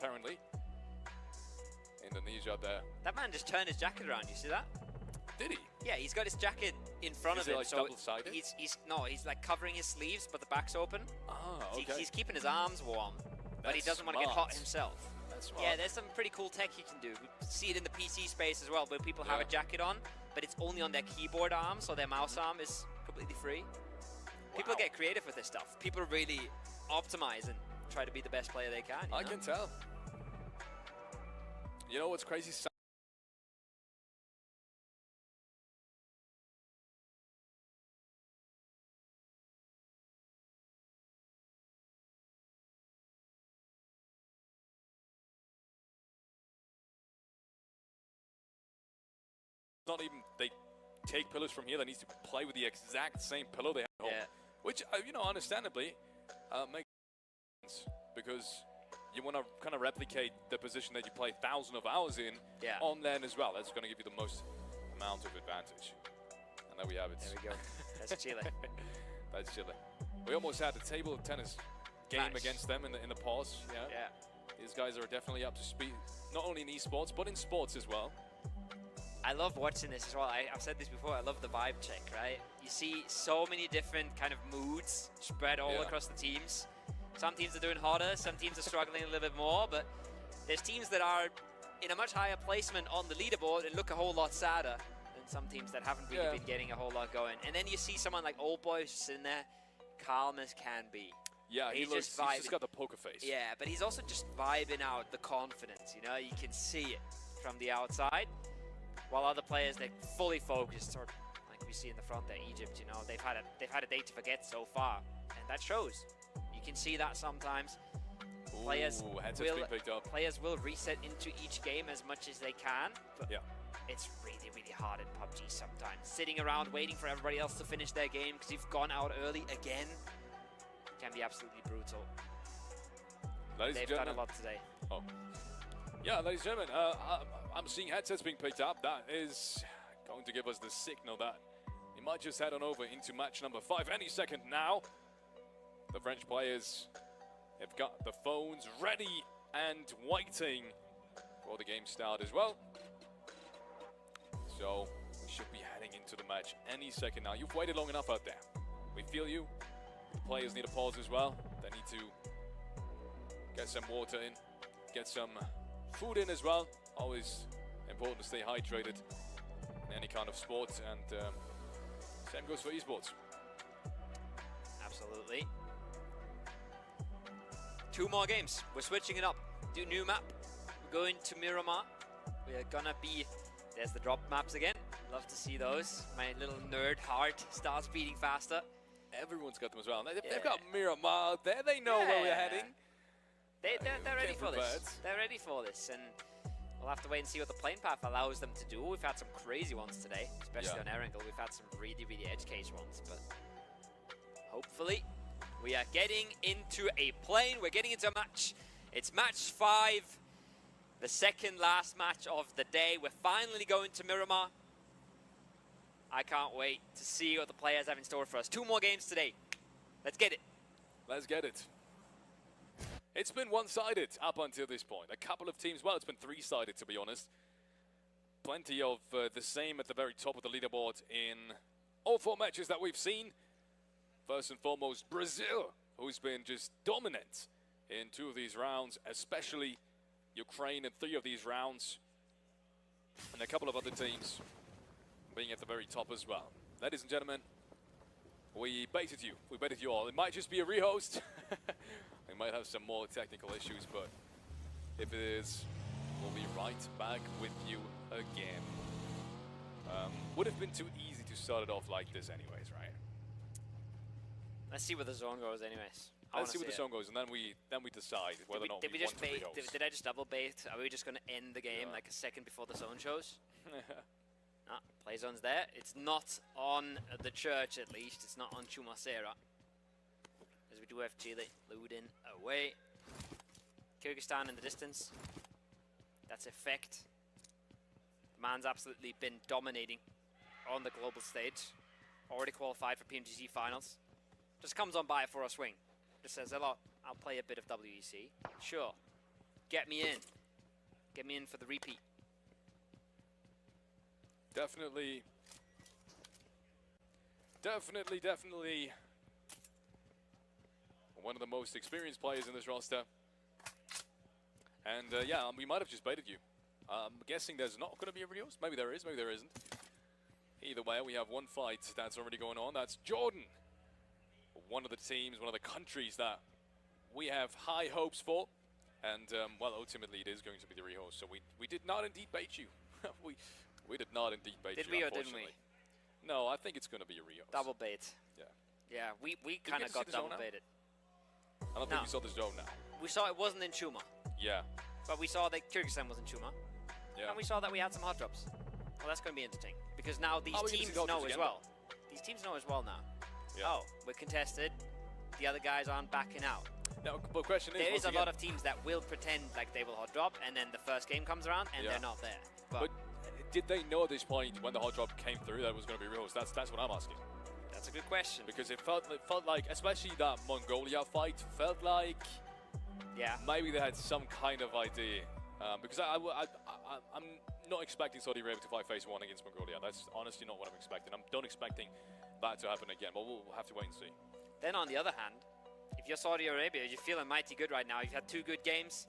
apparently. Indonesia there. That man just turned his jacket around, you see that? Did he? Yeah, he's got his jacket in front of him. Like double-sided? He's like covering his sleeves, but the back's open. Ah, okay. He's keeping his arms warm, but he doesn't want to get hot himself. That's smart. Yeah, there's some pretty cool tech you can do. We see it in the PC space as well, where people have a jacket on, but it's only on their keyboard arm, so their mouse arm is completely free. People get creative with this stuff. People really optimize and try to be the best player they can. I can tell. You know what's crazy? Not even they take pillows from here. They need to play with the exact same pillow they have at home, which you know, understandably makes sense because you want to kind of replicate the position that you play thousands of hours in on land as well. That's going to give you the most amount of advantage. And there we have it. There we go. That's Chile. That's Chile. We almost had a table tennis game against them in the pause. Yeah. These guys are definitely up to speed, not only in esports but in sports as well. I love watching this as well. I've said this before, I love the vibe check, right? You see so many different kind of moods spread all across the teams. Some teams are doing harder, some teams are struggling a little bit more, but there's teams that are in a much higher placement on the leaderboard and look a whole lot sadder than some teams that haven't really been getting a whole lot going. And then you see someone like Old Boy sitting there, calm as can be. Yeah, he's just got the poker face. Yeah, but he's also just vibing out the confidence, you know? You can see it from the outside. While other players, they're fully focused, or like we see in the front there, Egypt, you know, they've had a day to forget so far, and that shows. You can see that sometimes. Players will reset into each game as much as they can, but it's really, really hard in PUBG sometimes. Sitting around waiting for everybody else to finish their game because you've gone out early again can be absolutely brutal. They've done a lot today. Yeah, ladies and gentlemen, I'm seeing headsets being picked up. That is going to give us the signal that we might just head on over into match number 5 any second now. The French players have got the phones ready and waiting for the game start as well. So we should be heading into the match any second now. You've waited long enough out there. We feel you. The players need a pause as well. They need to get some water in, get some food in as well. Always important to stay hydrated in any kind of sport, and same goes for esports. Absolutely. 2 more games. We're switching it up. Do new map. We're going to Miramar. We're gonna be... There's the drop maps again. Love to see those. My little nerd heart starts beating faster. Everyone's got them as well. They've got Miramar there. They know where we're heading. They're ready for this. They're ready for this, and we'll have to wait and see what the plane path allows them to do. We've had some crazy ones today, especially on Erangel. We've had some really, really edge case ones, but hopefully we are getting into a plane. We're getting into a match. It's match 5, the second last match of the day. We're finally going to Miramar. I can't wait to see what the players have in store for us. 2 more games today. Let's get it. Let's get it. It's been one-sided up until this point. A couple of teams, well, it's been 3-sided to be honest. Plenty of the same at the very top of the leaderboard in all 4 matches that we've seen. First and foremost, Brazil, who's been just dominant in 2 of these rounds, especially Ukraine in 3 of these rounds. And a couple of other teams being at the very top as well. Ladies and gentlemen, we baited you. We baited you all. It might just be a rehost. We might have some more technical issues, but if it is, we'll be right back with you again. Would have been too easy to start it off like this anyways, right? Let's see where the zone goes anyways. Let's see where the zone goes, and then we decide whether or not we want to rehost. Did I just double bait? Are we just going to end the game like a second before the zone shows? Play zone's there. It's not on the church, at least. It's not on Chumacera. As we do have Chile, Ludin away. Kyrgyzstan in the distance. That's effect. The man's absolutely been dominating on the global stage. Already qualified for PMGC finals. Just comes on by for a swing. Just says, hello, I'll play a bit of WEC. Sure. get me in. Get me in for the repeat. Definitely. One of the most experienced players in this roster. And yeah, we might have just baited you. I'm guessing there's not going to be a rehost. Maybe there is, maybe there isn't. Either way, we have one fight that's already going on. That's Jordan. One of the teams, one of the countries that we have high hopes for. And, well, ultimately it is going to be the rehost. So we did not indeed bait you. we did not indeed bait you, Did we or didn't unfortunately. we? No, I think it's going to be a rehost. Double bait. Yeah. Yeah, we kind of got double baited. I don't think we saw the zone now. We saw it wasn't in Chuma. Yeah. But we saw that Kyrgyzstan was in Chuma. Yeah. And we saw that we had some hot drops. Well, that's going to be interesting. Because now these teams know as well. These teams know as well now. Yeah. Oh, we're contested. The other guys aren't backing out. Now, the question is, There is a lot of teams that will pretend like they will hot drop, and then the first game comes around, and they're not there. But did they know at this point, when the hot drop came through, that it was going to be rehost? That's what I'm asking. That's a good question. Because it felt like, especially that Mongolia fight, felt like maybe they had some kind of idea. Because I'm not expecting Saudi Arabia to fight phase 1 against Mongolia. That's honestly not what I'm expecting. I'm not expecting that to happen again, but we'll have to wait and see. Then on the other hand, if you're Saudi Arabia, you're feeling mighty good right now. You've had 2 good games.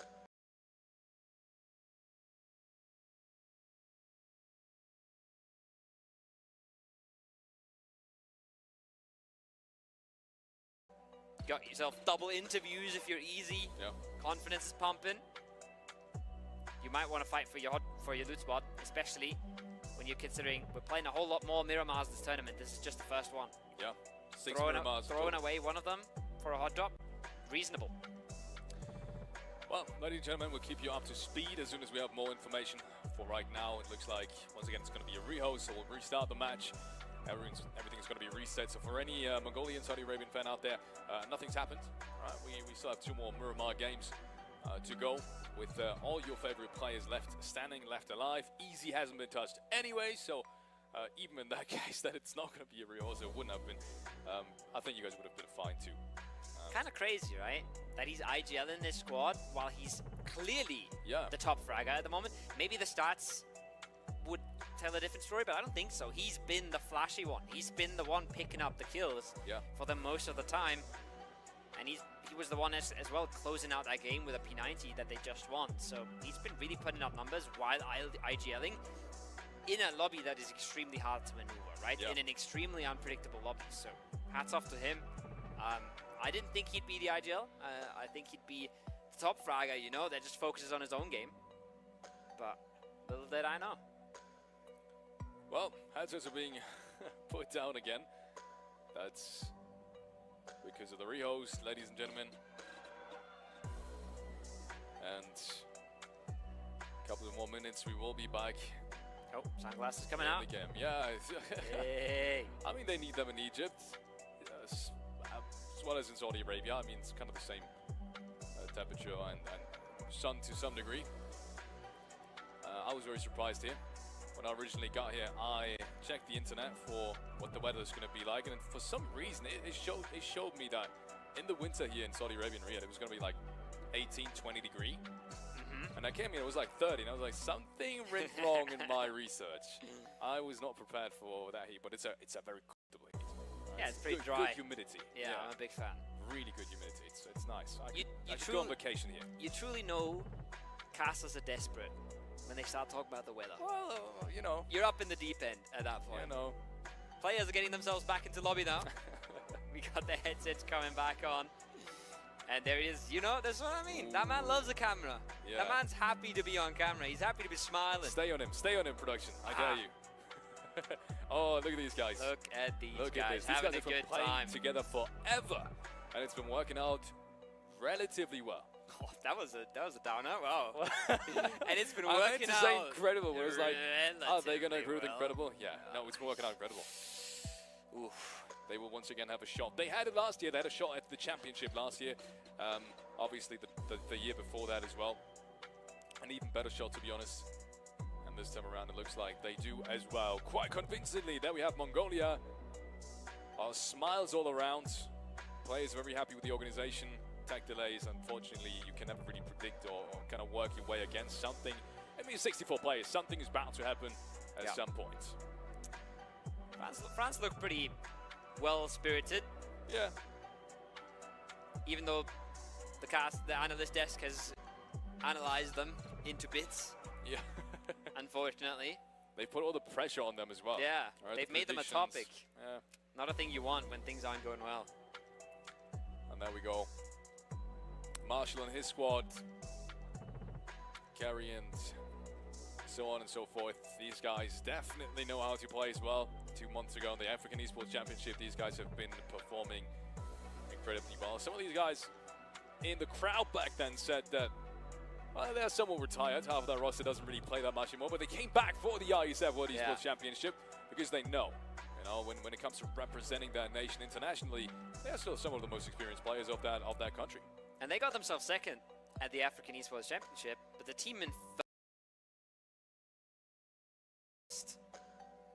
Got yourself double interviews if you're easy. Yeah. Confidence is pumping. You might want to fight for your loot spot, especially when you're considering we're playing a whole lot more Miramars this tournament. This is just the first one. Yeah. 6 Miramars. Throwing total. away one of them for a hot drop, reasonable. Well, ladies and gentlemen, we'll keep you up to speed as soon as we have more information. For right now, it looks like, once again, it's going to be a rehost, so we'll restart the match. Everything's going to be reset. So for any Mongolian, Saudi Arabian fan out there, nothing's happened. All right, we still have 2 more Miramar games to go with all your favorite players left standing, left alive. Easy hasn't been touched anyway, so even in that case that it's not going to be a rehost, it wouldn't have been. I think you guys would have been fine too. Kind of crazy, right? That he's IGL in this squad while he's clearly the top fragger at the moment. Maybe the stats would tell a different story, but I don't think so. He's been the flashy one. He's been the one picking up the kills for them most of the time. And he was the one as well closing out that game with a P90 that they just won. So he's been really putting up numbers while IGLing in a lobby that is extremely hard to maneuver, right? In an extremely unpredictable lobby. So hats off to him. I didn't think he'd be the IGL. I think he'd be the top fragger, you know, that just focuses on his own game. But little did I know. Well, headsets are being put down again. That's because of the rehost, ladies and gentlemen. And a couple of more minutes, we will be back. Oh, sunglasses coming out. The game. Yeah. Hey. I mean, they need them in Egypt, as well as in Saudi Arabia. I mean, it's kind of the same temperature and sun to some degree. I was very surprised here. When I originally got here, I checked the internet for what the weather is going to be like, and for some reason, it showed me that in the winter here in Saudi Arabia and Riyadh, it was going to be like 18, 20 degree. And I came here, it was like 30, and I was like, something went wrong in my research. I was not prepared for that heat, but it's a very comfortable heat. Yeah, it's pretty dry. Good humidity. Yeah, I'm a big fan. Really good humidity. It's nice. I could go truly on vacation here. You truly know casters are desperate when they start talking about the weather. Well, you know. You're up in the deep end at that point. You know. Players are getting themselves back into lobby now. We got the headsets coming back on. And there is, you know, that's what I mean. Ooh. That man loves the camera. Yeah. That man's happy to be on camera. He's happy to be smiling. Stay on him, production. I dare you. Oh, look at these guys. Look at these guys having a good time together forever, and it's been working out relatively well. Oh, that was a downer. Wow. And it's been working out. I meant to say incredible. Where it's like, are they gonna agree with incredible? Yeah. No, it's been working out incredible. Oof. They will once again have a shot. They had it last year. They had a shot at the championship last year. Obviously, the year before that as well. An even better shot, to be honest. And this time around, it looks like they do as well. Quite convincingly, there we have Mongolia. Smiles all around. Players very happy with the organization. Tech delays, unfortunately, you can never really predict predict or kind of work your way against something. I mean, 64 players, something is bound to happen at some point. France look pretty well-spirited. Yeah. Even though the analyst desk has analyzed them into bits. Yeah. Unfortunately. They put all the pressure on them as well. Yeah, right? they've made them a topic. Yeah. Not a thing you want when things aren't going well. And there we go. Marshall and his squad. Kerry and so on and so forth. These guys definitely know how to play as well. 2 months ago in the African Esports Championship, these guys have been performing incredibly well. Some of these guys in the crowd back then said that, well, they're somewhat retired. Half of their roster doesn't really play that much anymore, but they came back for the IESF World Esports Championship because they know, when it comes to representing their nation internationally, they're still some of the most experienced players of that country. And they got themselves second at the African Esports Championship, but the team in first,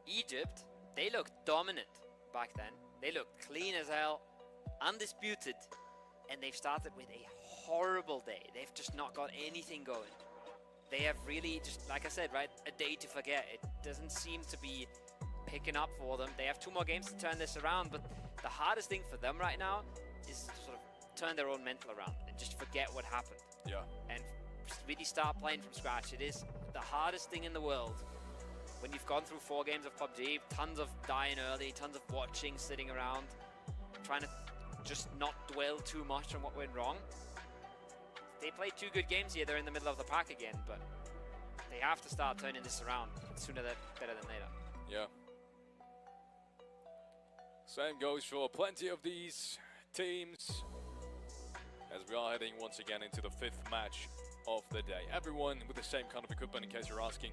Egypt, they looked dominant back then. They looked clean as hell, undisputed, and they've started with a horrible day. They've just not got anything going. They have really just, like I said, right, a day to forget. It doesn't seem to be picking up for them. They have 2 more games to turn this around, but the hardest thing for them right now is to sort of turn their own mental around and just forget what happened. Yeah. And just really start playing from scratch. It is the hardest thing in the world. When you've gone through 4 games of PUBG, tons of dying early, tons of watching, sitting around, trying to just not dwell too much on what went wrong. They played 2 good games here. They're in the middle of the pack again, but they have to start turning this around sooner better than later. Yeah. Same goes for plenty of these teams as we are heading once again into the 5th match of the day. Everyone with the same kind of equipment, in case you're asking.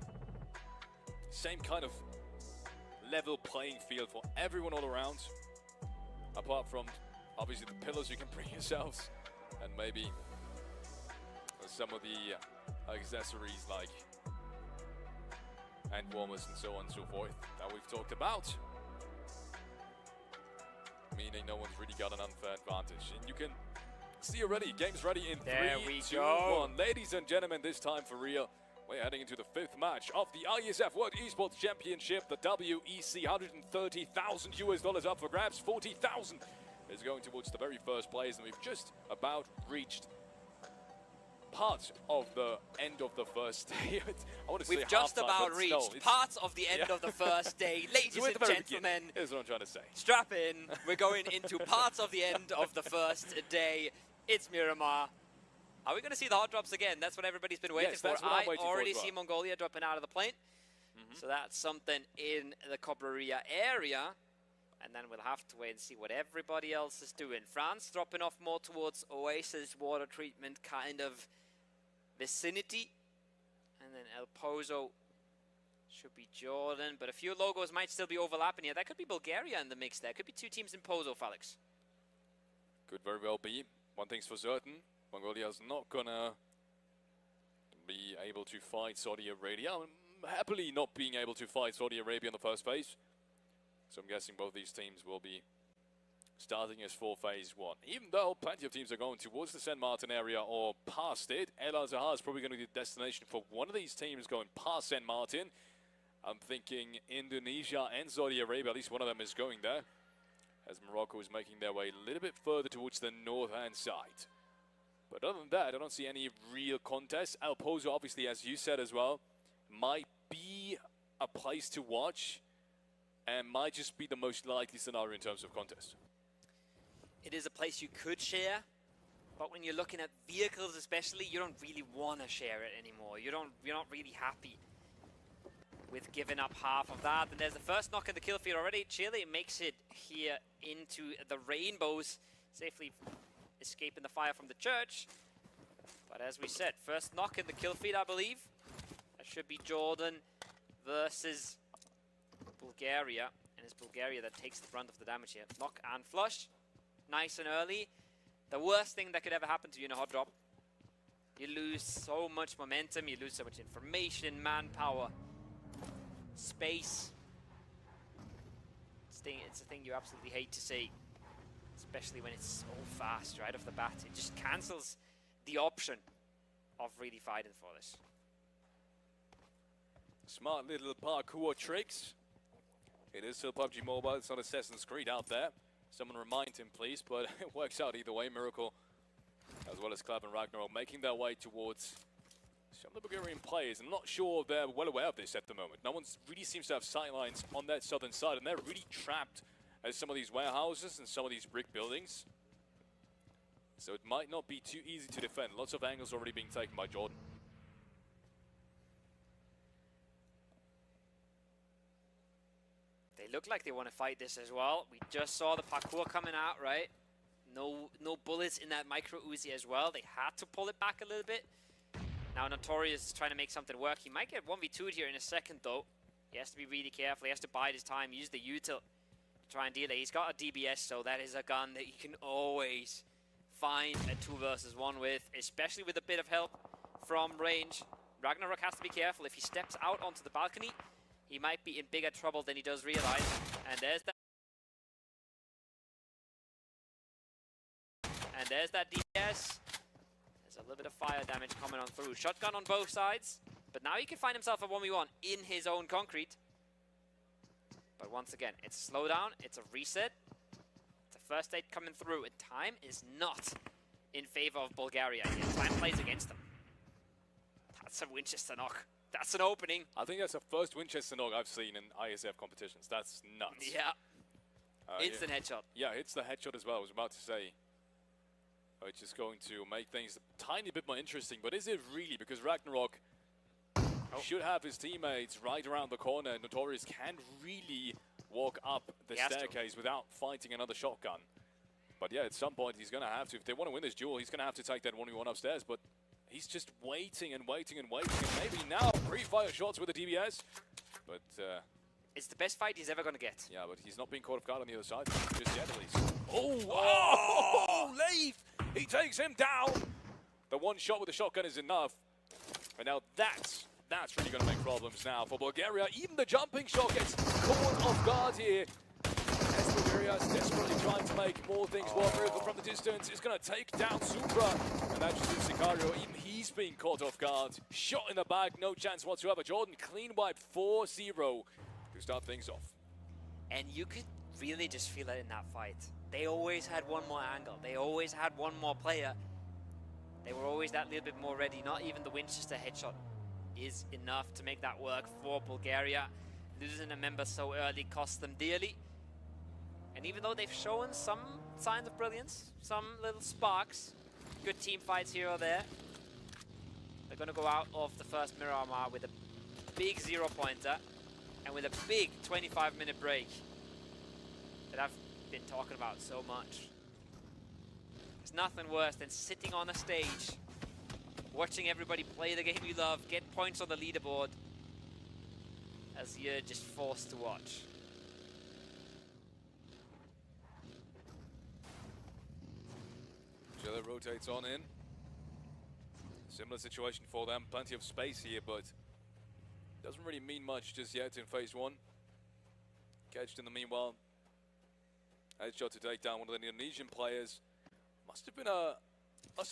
Same kind of level playing field for everyone all around. Apart from, obviously, the pillars you can bring yourselves. And maybe some of the accessories like hand warmers and so on and so forth that we've talked about. Meaning no one's really got an unfair advantage. And you can see already, game's ready in 3, 2, 1. Ladies and gentlemen, this time for real. We're heading into the 5th match of the IESF World Esports Championship, the WEC. $130,000 up for grabs. 40,000 is going towards the very first place, and we've just about reached part of the end of the first day. I want to say we've just about reached parts of the end of the first day. Ladies and gentlemen, here's what I'm trying to say. Strap in. We're going into parts of the end of the first day. It's Miramar. Are we going to see the hot drops again? That's what everybody's been waiting for. I already see Mongolia dropping out of the plane. So that's something in the Cobreria area. And then we'll have to wait and see what everybody else is doing. France dropping off more towards Oasis water treatment kind of vicinity. And then El Pozo should be Jordan. But a few logos might still be overlapping here. That could be Bulgaria in the mix there. Could be 2 teams in Pozo, Felix. Could very well be. One thing's for certain. Mongolia's not gonna be able to fight Saudi Arabia. Happily not being able to fight Saudi Arabia in the first phase. So I'm guessing both these teams will be starting as for phase 1. Even though plenty of teams are going towards the San Martin area or past it, El Azhar is probably going to be the destination for one of these teams going past San Martin. I'm thinking Indonesia and Saudi Arabia, at least one of them is going there, as Morocco is making their way a little bit further towards the north-hand side. But other than that, I don't see any real contests. El Pozo, obviously, as you said as well, might be a place to watch and might just be the most likely scenario in terms of contest. It is a place you could share, but when you're looking at vehicles especially, you don't really want to share it anymore. You're not really happy with giving up half of that. And there's the first knock in the kill feed already. Chile makes it here into the rainbows, safely escaping the fire from the church. But as we said, first knock in the kill feed, I believe. That should be Jordan versus Bulgaria. And it's Bulgaria that takes the brunt of the damage here. Knock and flush. Nice and early. The worst thing that could ever happen to you in a hot drop. You lose so much momentum, you lose so much information, manpower, space. It's a thing you absolutely hate to see. Especially when it's so fast right off the bat. It just cancels the option of really fighting for this. Smart little parkour tricks. It is still PUBG Mobile, it's not Assassin's Creed out there. Someone remind him, please, but it works out either way. Miracle, as well as Club and Ragnarok, making their way towards some of the Bulgarian players. I'm not sure they're well aware of this at the moment. No one really seems to have sightlines on that southern side, and they're really trapped at some of these warehouses and some of these brick buildings. So it might not be too easy to defend. Lots of angles already being taken by Jordan. They look like they want to fight this as well. We just saw the parkour coming out, right? No bullets in that micro Uzi as well. They had to pull it back a little bit. Now Notorious is trying to make something work. He might get 1v2'd here in a second though. He has to be really careful. He has to bide his time, use the util to try and deal it. He's got a DBS, so that is a gun that you can always find a 2 versus 1 with, especially with a bit of help from range. Ragnarok has to be careful. If he steps out onto the balcony, he might be in bigger trouble than he does realize. And there's that DBS. There's a little bit of fire damage coming on through. Shotgun on both sides. But now he can find himself a 1v1 in his own concrete. But once again, it's a slowdown. It's a reset. It's a first aid coming through. And time is not in favor of Bulgaria. Yet time plays against them. That's a Winchester knock. That's an opening. I think that's the first Winchester knock I've seen in IESF competitions. That's nuts. Yeah. Instant headshot. Yeah, hits the headshot as well, I was about to say. Which is going to make things a tiny bit more interesting. But is it really? Because Ragnarok should have his teammates right around the corner. Notorious can't really walk up the staircase without fighting another shotgun. But yeah, at some point he's going to have to. If they want to win this duel, he's going to have to take that 1v1 upstairs. But he's just waiting and waiting and waiting. And maybe now pre-fire shots with the DBS. But it's the best fight he's ever going to get. Yeah, but he's not being caught off guard on the other side. Just yet, at least. Oh, Leif! He takes him down. The one shot with the shotgun is enough. And now that's really going to make problems now for Bulgaria. Even the jumping shot gets caught off guard here. As Bulgaria is desperately trying to make more things work. River from the distance is going to take down Supra. And that's just in Sicario. Even he's being caught off guard. Shot in the back, no chance whatsoever. Jordan clean wipe 4-0 to start things off. And you could really just feel it in that fight. They always had one more angle. They always had one more player. They were always that little bit more ready. Not even the Winchester headshot is enough to make that work for Bulgaria. Losing a member so early cost them dearly. And even though they've shown some signs of brilliance, some little sparks, good team fights here or there, they're going to go out of the first Miramar with a big 0-pointer and with a big 25-minute break that I've been talking about so much. There's nothing worse than sitting on a stage, watching everybody play the game you love, get points on the leaderboard, as you're just forced to watch. Jella rotates on in. Similar situation for them. Plenty of space here, but doesn't really mean much just yet in phase 1. Catched in the meanwhile. Headshot to take down one of the Indonesian players. Must have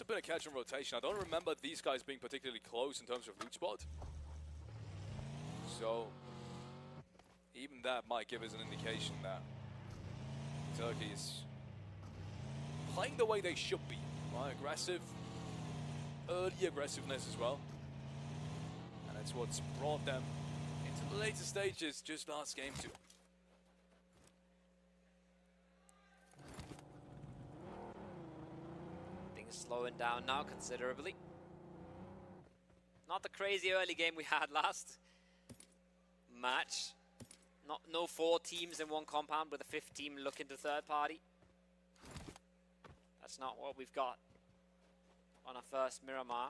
been a catch and rotation. I don't remember these guys being particularly close in terms of loot spot. So even that might give us an indication that Turkey is playing the way they should be. Right? Aggressive, early aggressiveness as well. And that's what's brought them into the later stages just last game too. Slowing down now considerably. Not the crazy early game we had last match. No 4 teams in one compound with a 5th team looking to third party. That's not what we've got on our first Miramar.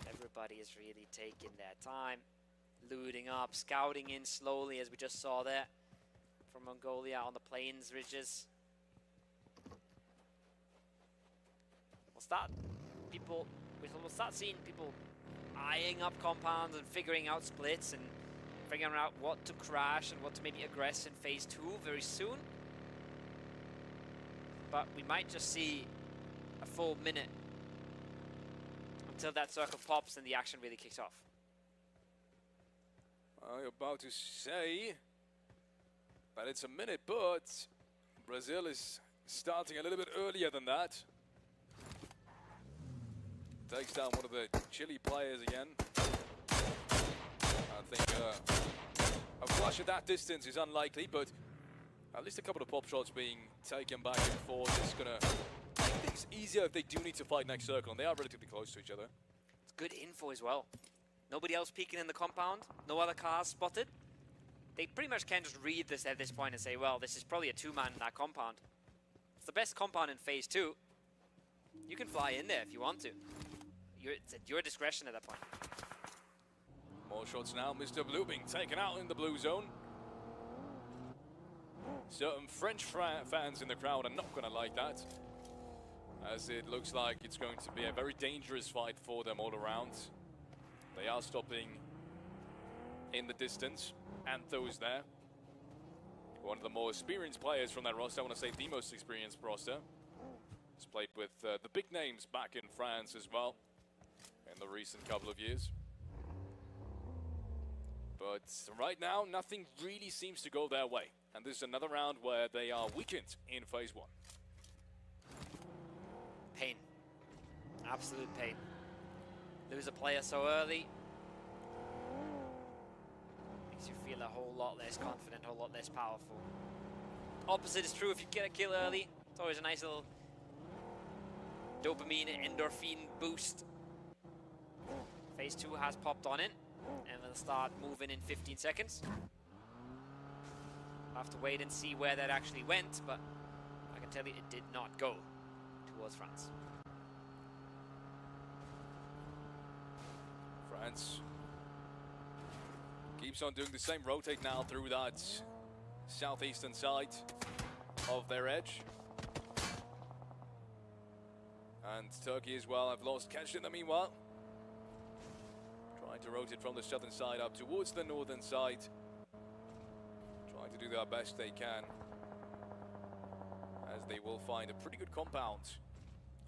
Everybody is really taking their time, looting up, scouting in slowly, as we just saw there from Mongolia on the plains ridges. We'll start seeing people eyeing up compounds and figuring out splits and figuring out what to crash and what to maybe aggress in phase 2 very soon. But we might just see a full minute until that circle pops and the action really kicks off. I'm about to say that it's a minute, but Brazil is starting a little bit earlier than that. Takes down one of the Chile players again. I think a flush at that distance is unlikely, but at least a couple of pop shots being taken back and forth is going to make things easier if they do need to fight next circle, and they are relatively close to each other. It's good info as well. Nobody else peeking in the compound, no other cars spotted. They pretty much can just read this at this point and say, well, this is probably a two-man in that compound. It's the best compound in phase 2. You can fly in there if you want to. It's at your discretion at that point. More shots now. Mr. Blue being taken out in the blue zone. Certain French fans in the crowd are not going to like that, as it looks like it's going to be a very dangerous fight for them all around. They are stopping in the distance, and those there. One of the more experienced players from that roster, I want to say the most experienced roster. He's played with the big names back in France as well in the recent couple of years. But right now, nothing really seems to go their way. And this is another round where they are weakened in phase 1. Pain. Absolute pain. Lose a player so early. Makes you feel a whole lot less confident, a whole lot less powerful. Opposite is true if you get a kill early. It's always a nice little dopamine, endorphin boost. Phase 2 has popped on in, and we'll start moving in 15 seconds. We'll have to wait and see where that actually went, but I can tell you it did not go towards France. France keeps on doing the same, rotate now through that southeastern side of their edge. And Turkey as well have lost catch in the meanwhile. Trying to rotate from the southern side up towards the northern side. Trying to do their best they can, as they will find a pretty good compound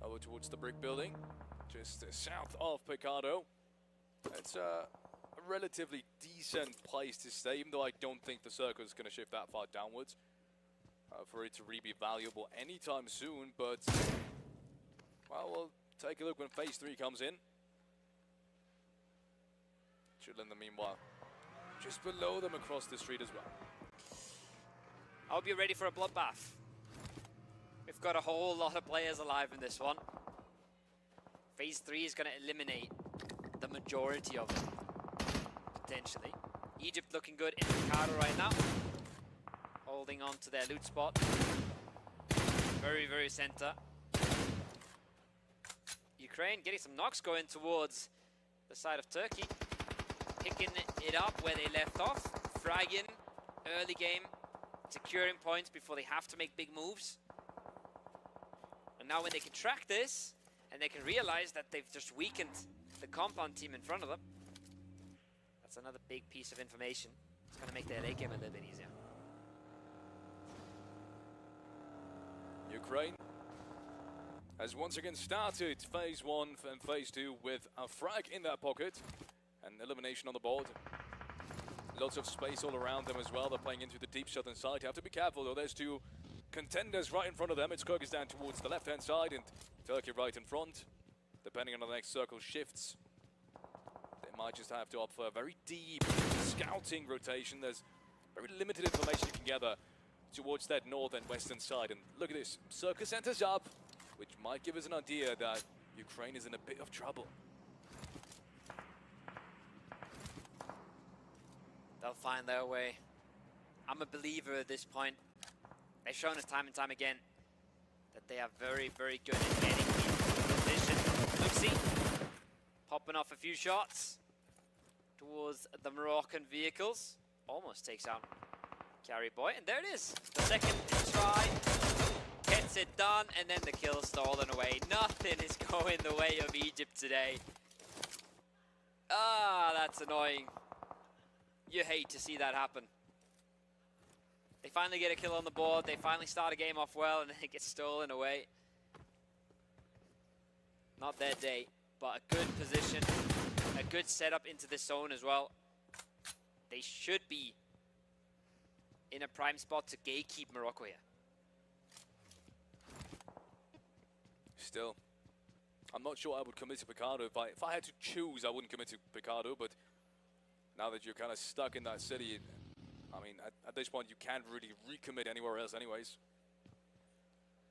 over towards the brick building, just south of Picado. It's a relatively decent place to stay, even though I don't think the circle is going to shift that far downwards for it to really be valuable anytime soon. But, well, we'll take a look when phase 3 comes in. Chile in the meanwhile just below them across the street as well. I hope you're ready for a bloodbath. We've got a whole lot of players alive in this one. Phase 3 is going to eliminate the majority of them, potentially. Egypt looking good in Ricardo right now, holding on to their loot spot. Very, very center. Ukraine getting some knocks going towards the side of Turkey. Picking it up where they left off. Fragging early game, securing points before they have to make big moves. And now when they can track this, and they can realize that they've just weakened the compound team in front of them, that's another big piece of information. It's going to make their late game a little bit easier. Ukraine has once again started phase 1 and phase 2 with a frag in their pocket. And elimination on the board. Lots of space all around them as well. They're playing into the deep southern side. You have to be careful though. There's two contenders right in front of them. It's Kyrgyzstan towards the left-hand side and Turkey right in front. Depending on how the next circle shifts, they might just have to opt for a very deep scouting rotation. There's very limited information you can gather towards that north and western side. And look at this. Circle centers up, which might give us an idea that Ukraine is in a bit of trouble. They'll find their way. I'm a believer at this point. They've shown us time and time again that they are very, very good at getting into position. Luxi popping off a few shots towards the Moroccan vehicles. Almost takes out Carry Boy, and there it is. The second try gets it done, and then the kill stolen away. Nothing is going the way of Egypt today. Ah, that's annoying. You hate to see that happen. They finally get a kill on the board. They finally start a game off well, and then it gets stolen away. Not their day. but a good position, a good setup into this zone as well. They should be in a prime spot to gatekeep Morocco here. Still, I'm not sure I would commit to Picardo. If I had to choose, I wouldn't commit to Picardo, but now that you're kind of stuck in that city, I mean, at this point, you can't really recommit anywhere else anyways.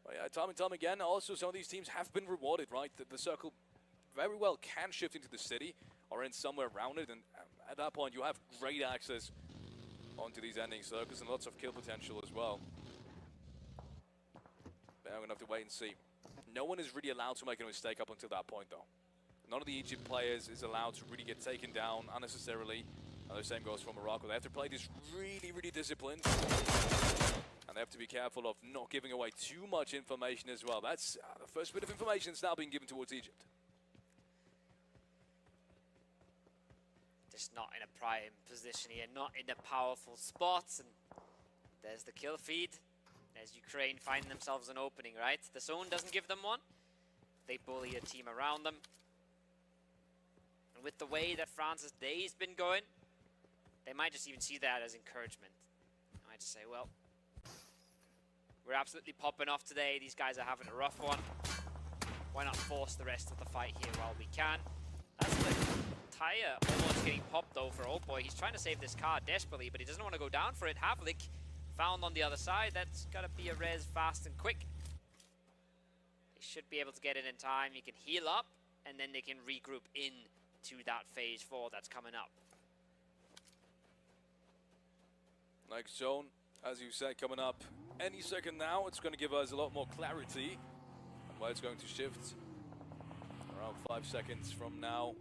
But yeah, time and time again, also some of these teams have been rewarded, right? The circle very well can shift into the city or in somewhere around it, and at that point, you have great access onto these ending circles and lots of kill potential as well. But I'm going to have to wait and see. No one is really allowed to make a mistake up until that point, though. None of the Egypt players is allowed to really get taken down unnecessarily. And the same goes for Morocco. They have to play this really, really disciplined. And they have to be careful of not giving away too much information as well. That's the first bit of information that's now being given towards Egypt. Just not in a prime position here, not in the powerful spots. And there's the kill feed. There's Ukraine finding themselves an opening, right? The zone doesn't give them one. They bully a team around them. And with the way that France's day's been going, they might just even see that as encouragement. They might just say, well, we're absolutely popping off today. These guys are having a rough one. Why not force the rest of the fight here while we can? That's the tire almost getting popped though for Old Boy. He's trying to save this car desperately, but he doesn't want to go down for it. Havlik found on the other side. That's got to be a res fast and quick. They should be able to get it in time. You can heal up, and then they can regroup in to that phase 4 that's coming up. Next zone, as you said, coming up any second now. It's going to give us a lot more clarity on where it's going to shift. Around 5 seconds from now,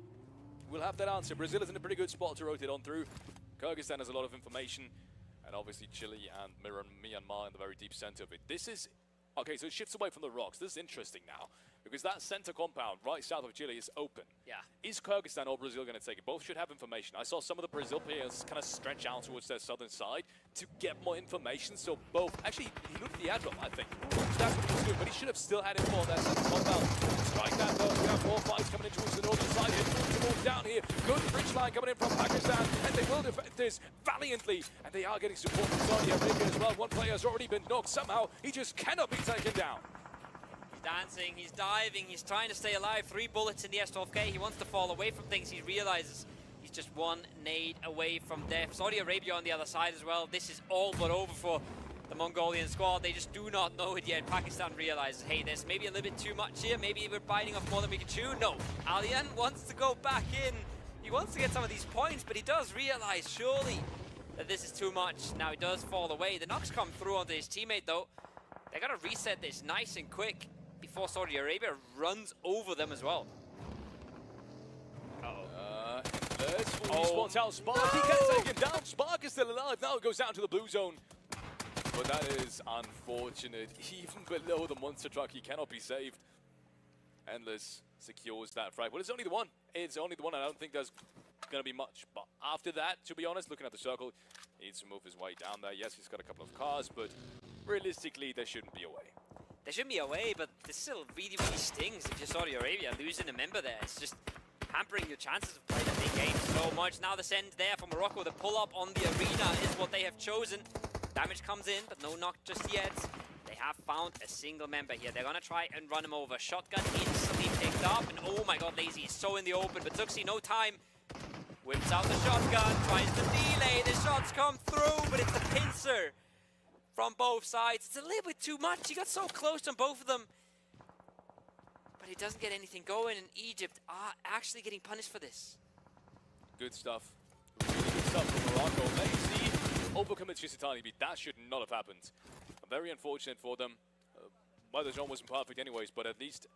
we'll have that answer. Brazil is in a pretty good spot to rotate on through. Kyrgyzstan has a lot of information. And obviously Chile and Myanmar in the very deep center of it. This is, okay, so it shifts away from the rocks. This is interesting now, because that center compound right south of Chile is open. Yeah. Is Kyrgyzstan or Brazil going to take it? Both should have information. I saw some of the Brazil players kind of stretch out towards their southern side to get more information. So both, actually, he looked the admiral, I think. So that's what he was doing, but he should have still had info on that center compound. Strike that though. We have more fights coming in towards the northern side. It moves down here. Good bridge line coming in from Pakistan, and they will defend this valiantly. And they are getting support from Saudi Arabia as well. One player has already been knocked. Somehow, he just cannot be taken down. He's dancing, he's diving, he's trying to stay alive. 3 bullets in the S12K. He wants to fall away from things. He realizes he's just 1 nade away from death. Saudi Arabia on the other side as well. This is all but over for the Mongolian squad. They just do not know it yet. Pakistan realizes, hey, there's maybe a little bit too much here. Maybe we're biting off more than we can chew. No, Alian wants to go back in. He wants to get some of these points, but he does realize, surely, that this is too much. Now he does fall away. The knocks come through onto his teammate, though. They got to reset this nice and quick before Saudi Arabia runs over them as well. Uh-oh. Response out. Spark, he can take him down. Spark is still alive. Now it goes down to the blue zone. But that is unfortunate. Even below the monster truck, he cannot be saved. Endless secures that frag. Well, it's only the one. It's only the one. I don't think there's going to be much. But after that, to be honest, looking at the circle, he needs to move his way down there. Yes, he's got a couple of cars, but realistically, there shouldn't be a way. There shouldn't be a way, but this still really, really stings if you're Saudi Arabia. Losing a member there, it's just hampering your chances of playing that big game so much. Now the send there for Morocco. The pull-up on the arena is what they have chosen. Damage comes in, but no knock just yet. They have found a single member here. They're going to try and run him over. Shotgun instantly picked up, and oh my god, Lazy is so in the open, but Tuxi, no time. Whips out the shotgun, tries to delay. The shots come through, but it's a pincer from both sides. It's a little bit too much. He got so close on both of them, but he doesn't get anything going, and Egypt are actually getting punished for this. Good stuff. Really good stuff from Morocco. Lazy overcommits just a tiny bit. That should not have happened. Very unfortunate for them. Well, the zone wasn't perfect anyways, but at least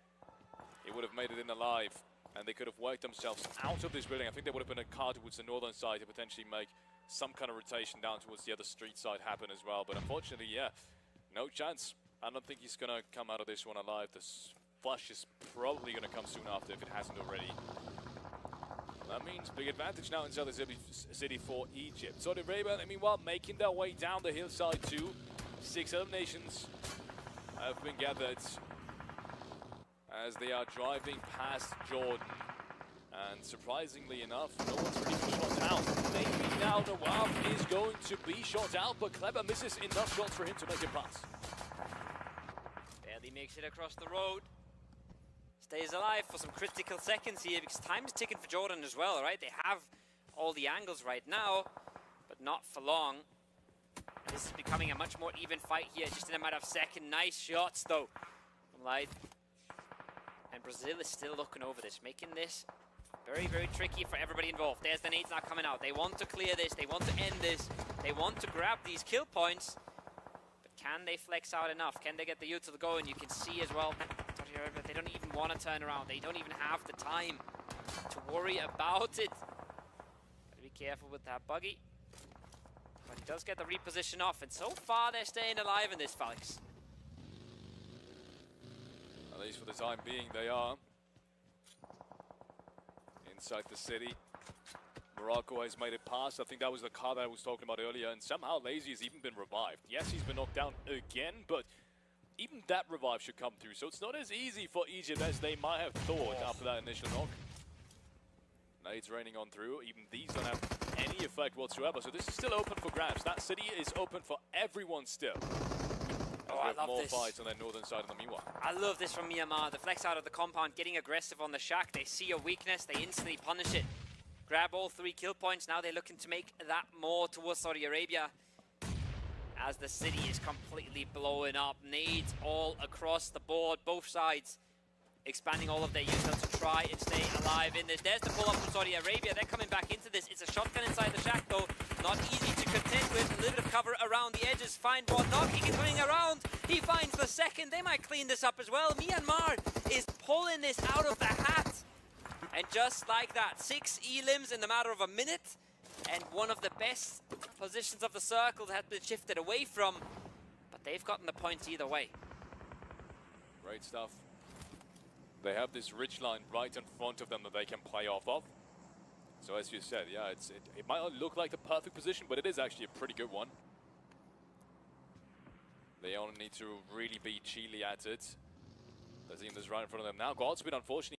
he would have made it in alive, and they could have worked themselves out of this building. I think there would have been a car towards the northern side to potentially make some kind of rotation down towards the other street side happen as well. But unfortunately, yeah, no chance. I don't think he's going to come out of this one alive. This flush is probably going to come soon after if it hasn't already. That means big advantage now inside the city for Egypt. Saudi Arabia, meanwhile, making their way down the hillside too. 6 eliminations have been gathered as they are driving past Jordan. And surprisingly enough, no one's ready for shots out. Maybe now Nawaf is going to be shot out, but Clever misses enough shots for him to make it pass. Barely makes it across the road. Stays alive for some critical seconds here because time is ticking for Jordan as well, right? They have all the angles right now, but not for long. This is becoming a much more even fight here, just in a matter of seconds. Nice shots though from Light. And Brazil is still looking over this, making this very, very tricky for everybody involved. There's the nades now coming out. They want to clear this, they want to end this, they want to grab these kill points. But can they flex out enough? Can they get the util going? You can see as well, they don't even want to turn around. They don't even have the time to worry about it. Gotta be careful with that buggy. But he does get the reposition off, and so far they're staying alive in this, Felix. At least for the time being, they are. Inside the city, Morocco has made it past. I think that was the car that I was talking about earlier, and somehow Lazy has even been revived. Yes, he's been knocked down again, but even that revive should come through. So it's not as easy for Egypt as they might have thought after that initial knock. Nades raining on through. Even these don't have any effect whatsoever. So this is still open for grabs. That city is open for everyone still. Oh, I love more this. fights on their northern side of the meanwhile. I love this from Miramar. The flex out of the compound, getting aggressive on the shack. They see a weakness, they instantly punish it. Grab all 3 kill points. Now they're looking to make that more towards Saudi Arabia. As the city is completely blowing up. Nades all across the board, both sides. Expanding all of their util to try and stay alive in this. There's the pull up from Saudi Arabia. They're coming back into this. It's a shotgun inside the shack though. Not easy to contend with. A little bit of cover around the edges. Find one knock. He is running around. He finds the second. They might clean this up as well. Myanmar is pulling this out of the hat. And just like that, 6 elims in the matter of a minute. And one of the best positions of the circle has been shifted away from. But they've gotten the points either way. Great stuff. They have this ridge line right in front of them that they can play off of. So as you said, yeah, it might not look like the perfect position, but it is actually a pretty good one. They only need to really be chilly at it. The team that's right in front of them now. Godspeed, unfortunately.